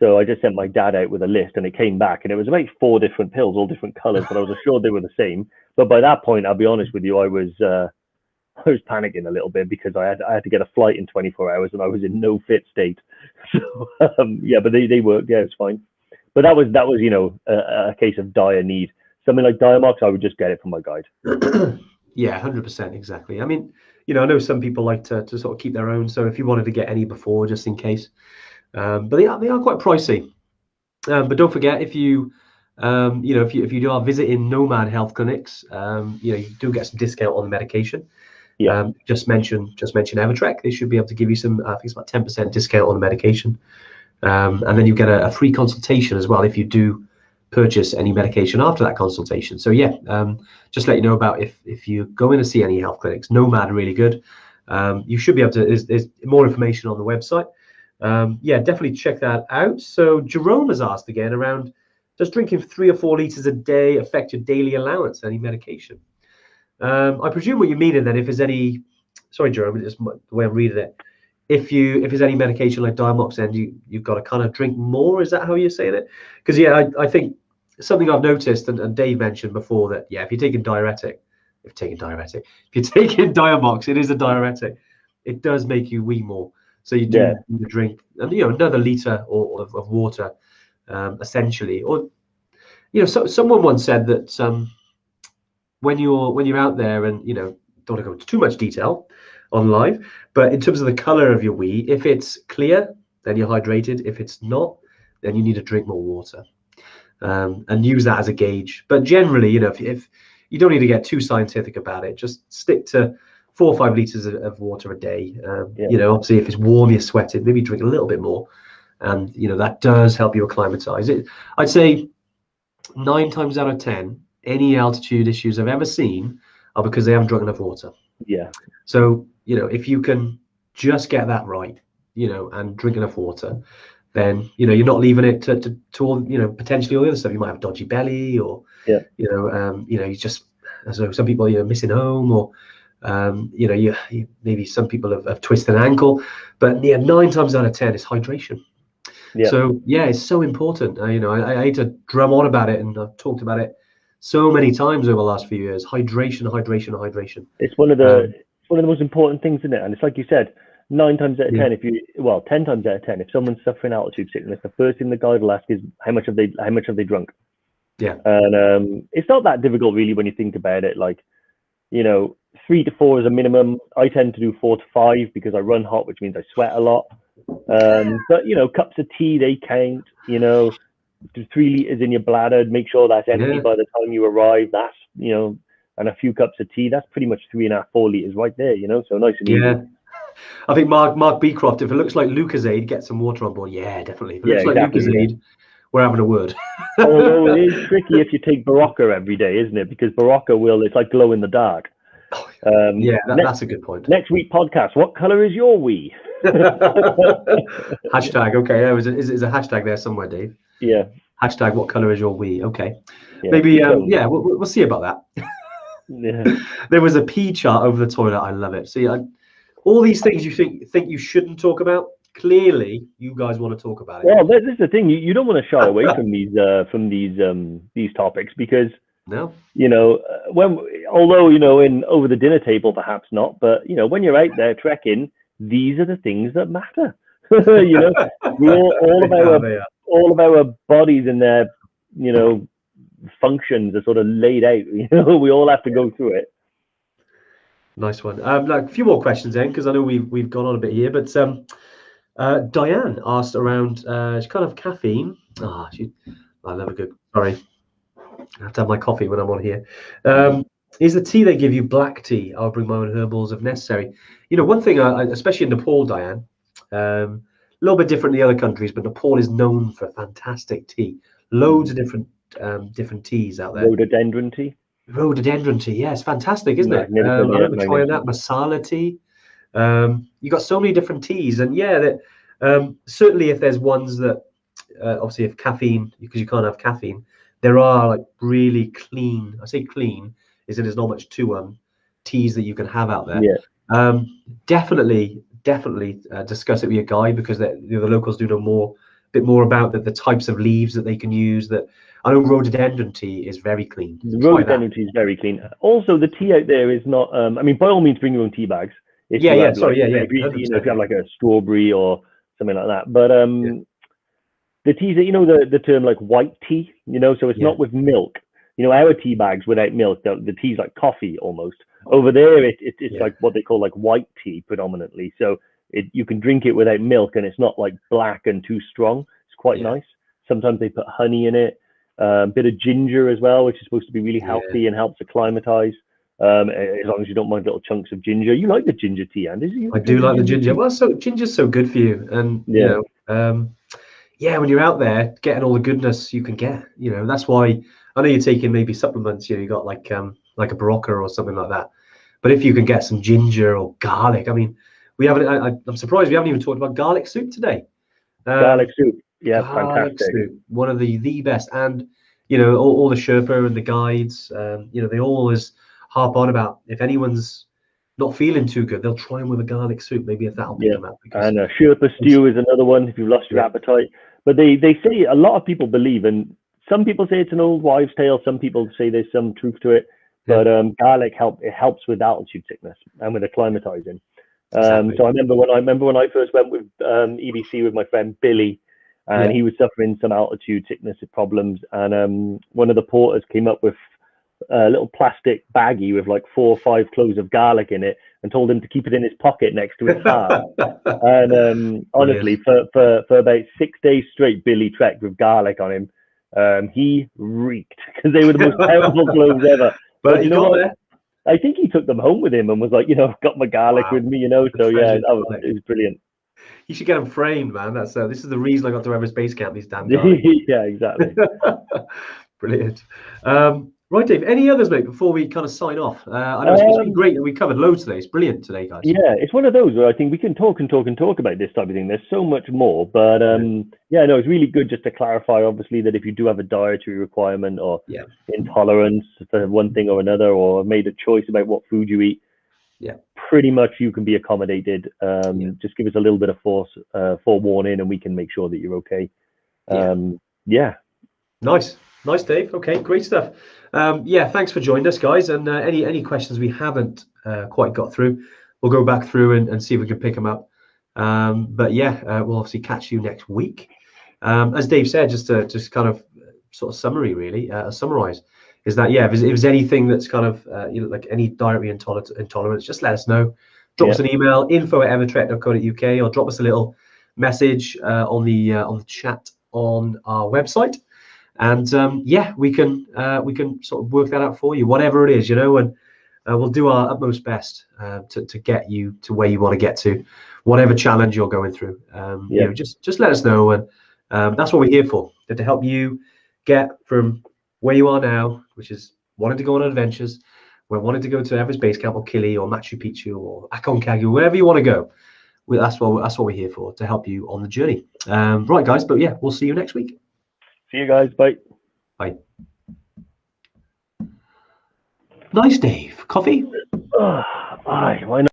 So I just sent my dad out with a list, and it came back, and it was about 4 different pills, all different colors, but I was assured they were the same. But by that point, I'll be honest with you, I was panicking a little bit because I had to get a flight in 24 hours, and I was in no fit state. So yeah, but they worked. Yeah, it's fine. But that was a case of dire need. Something like Diamox, I would just get it from my guide. Yeah, 100%, exactly. I mean, I know some people like to sort of keep their own. So if you wanted to get any before, just in case, but they are quite pricey. But don't forget, if you if you are visiting Nomad health clinics, you do get some discount on the medication. Yeah. Just mention Evertrek. They should be able to give you some. I think it's about 10% discount on the medication, and then you get a free consultation as well if you do purchase any medication after that consultation. So yeah, just let you know about if you go in to see any health clinics. Nomad are really good. You should be able to. There's more information on the website. Yeah, definitely check that out. So Jerome has asked again around, does drinking 3 or 4 liters a day affect your daily allowance, any medication? I presume what you mean is that if there's any, sorry Jerome, it's the way I'm reading it. If there's any medication like Diamox, then you've got to kind of drink more. Is that how you're saying it? Because yeah, I think something I've noticed, and Dave mentioned before, that yeah, if you're taking Diamox, it is a diuretic. It does make you wee more. So you do need to drink, another liter of water, essentially. Or, so someone once said that when you're out there, and don't want to go into too much detail on live, but in terms of the color of your wee, if it's clear, then you're hydrated. If it's not, then you need to drink more water, and use that as a gauge. But generally, if you don't need to get too scientific about it, just stick to 4 or 5 liters of water a day. Obviously, if it's warm, you're sweating, maybe drink a little bit more, and that does help you acclimatize. I'd say 9 times out of 10, any altitude issues I've ever seen are because they haven't drunk enough water. Yeah. So if you can just get that right, and drink enough water, then you're not leaving it to all potentially all the other stuff. You might have dodgy belly, or you just, so some people missing home, or you maybe some people have twisted an ankle, but 9 times out of 10 is hydration. Yeah. So yeah, it's so important. I hate to drum on about it, and I've talked about it so many times over the last few years. Hydration. It's one of the most important things, isn't it? And it's like you said, 9 times out of 10, 10 times out of 10, if someone's suffering altitude sickness, the first thing the guide will ask is how much have they drunk? Yeah. And it's not that difficult really when you think about it. Like, 3 to 4 is a minimum. I tend to do 4 to 5 because I run hot, which means I sweat a lot. But cups of tea, they count. 3 liters in your bladder, make sure that's empty by the time you arrive. That's and a few cups of tea, that's pretty much 3.5, 4 liters right there. So nice and easy. I think Mark Beecroft, if it looks like Lucozade, get some water on board. Yeah, definitely. If it looks like Lucozade, we're having a word. Although it is tricky if you take Barocca every day, isn't it? Because Barocca it's like glow in the dark. That's a good point. Next week podcast, what color is your wee? Hashtag, okay. Is a hashtag there somewhere, Dave? Yeah. Hashtag, what color is your wee? Okay. Yeah. Maybe, we'll see about that. Yeah. There was a pee chart over the toilet. I love it. See, all these things you think you shouldn't talk about, clearly you guys want to talk about it. Well, this is the thing. You don't want to shy away from these topics, because no, although in over the dinner table perhaps not, but when you're out there trekking, these are the things that matter. All of our bodies and their functions are sort of laid out. We all have to go through it. Nice one. Like a few more questions then, because I know we've gone on a bit here, but Diane asked around kind of caffeine. I love a good. Sorry, I have to have my coffee when I'm on here. Is the tea they give you black tea? I'll bring my own herbals if necessary. One thing, especially in Nepal, Diane, a little bit different in the other countries, but Nepal is known for fantastic tea. Loads of different teas out there. Rhododendron tea. Yeah, it's fantastic, isn't it? I remember trying that masala tea. You got so many different teas, and certainly if there's ones that obviously if caffeine, because you can't have caffeine, there are like really clean. I say clean, is that there's not much to teas that you can have out there. Yeah. Definitely discuss it with your guide, because the locals do know a bit more about the types of leaves that they can use. That I know rhododendron tea is very clean. The rhododendron tea is very clean. Also, the tea out there is not. I mean, by all means, bring your own tea bags. If you have, sorry, if you have like a strawberry or something like that. But the teas that, the term like white tea, so it's not with milk. Our tea bags without milk, the tea's like coffee almost. Over there, it's like what they call like white tea predominantly. So you can drink it without milk, and it's not like black and too strong. It's quite nice. Sometimes they put honey in it, a bit of ginger as well, which is supposed to be really healthy and helps acclimatize. As long as you don't mind little chunks of ginger. You like the ginger tea, Andy? I do like the ginger. Well, ginger's so good for you, and when you're out there getting all the goodness you can get, that's why I know you're taking maybe supplements. You got like a Barocca or something like that. But if you can get some ginger or garlic, I mean, we haven't. I'm surprised we haven't even talked about garlic soup today. Garlic soup, garlic fantastic. soup, one of the best. And all the Sherpa and the guides, they always harp on about, if anyone's not feeling too good, they'll try them with a garlic soup. Maybe if that'll pick them up. And Sherpa stew is another one if you've lost your appetite. But they say, a lot of people believe, and some people say it's an old wives' tale. Some people say there's some truth to it. But garlic helps with altitude sickness and with acclimatizing. Exactly. So I remember when I first went with EBC with my friend Billy, and he was suffering some altitude sickness problems. And one of the porters came up with a little plastic baggie with like 4 or 5 cloves of garlic in it, and told him to keep it in his pocket next to his heart. And honestly, for about 6 days straight, Billy trekked with garlic on him. He reeked, because they were the most terrible cloves ever. But you know what? I think he took them home with him and was like, got my garlic with me, So it was brilliant. You should get them framed, man. This is the reason I got to Everest Base Camp, these damn garlic. Yeah, exactly. Brilliant. Right, Dave, any others, mate, before we kind of sign off? I know it's been great that we covered loads today. It's brilliant today, guys. Yeah, it's one of those where I think we can talk about this type of thing. There's so much more, but it's really good just to clarify, obviously, that if you do have a dietary requirement or intolerance for one thing or another, or made a choice about what food you eat, pretty much you can be accommodated. Just give us a little bit of forewarning, and we can make sure that you're okay. Nice, Dave. Okay, great stuff. Thanks for joining us, guys. And any questions we haven't quite got through, we'll go back through and see if we can pick them up. We'll obviously catch you next week. As Dave said, just kind of sort of summary, really, summarize, is that if there's anything that's kind of like any dietary intolerance, just let us know. Drop us an email, info@evertrek.co.uk, or drop us a little message on the chat on our website. And we can sort of work that out for you, whatever it is, and we'll do our utmost best to get you to where you want to get to, whatever challenge you're going through. Just let us know, and that's what we're here for, to help you get from where you are now, which is wanting to go on adventures, we're wanting to go to Everest Base Camp or Kili or Machu Picchu or Aconcagua, wherever you want to go. That's what we're here for, to help you on the journey. Right, guys, but we'll see you next week. See you guys. Bye. Bye. Nice, Dave. Coffee? Why not?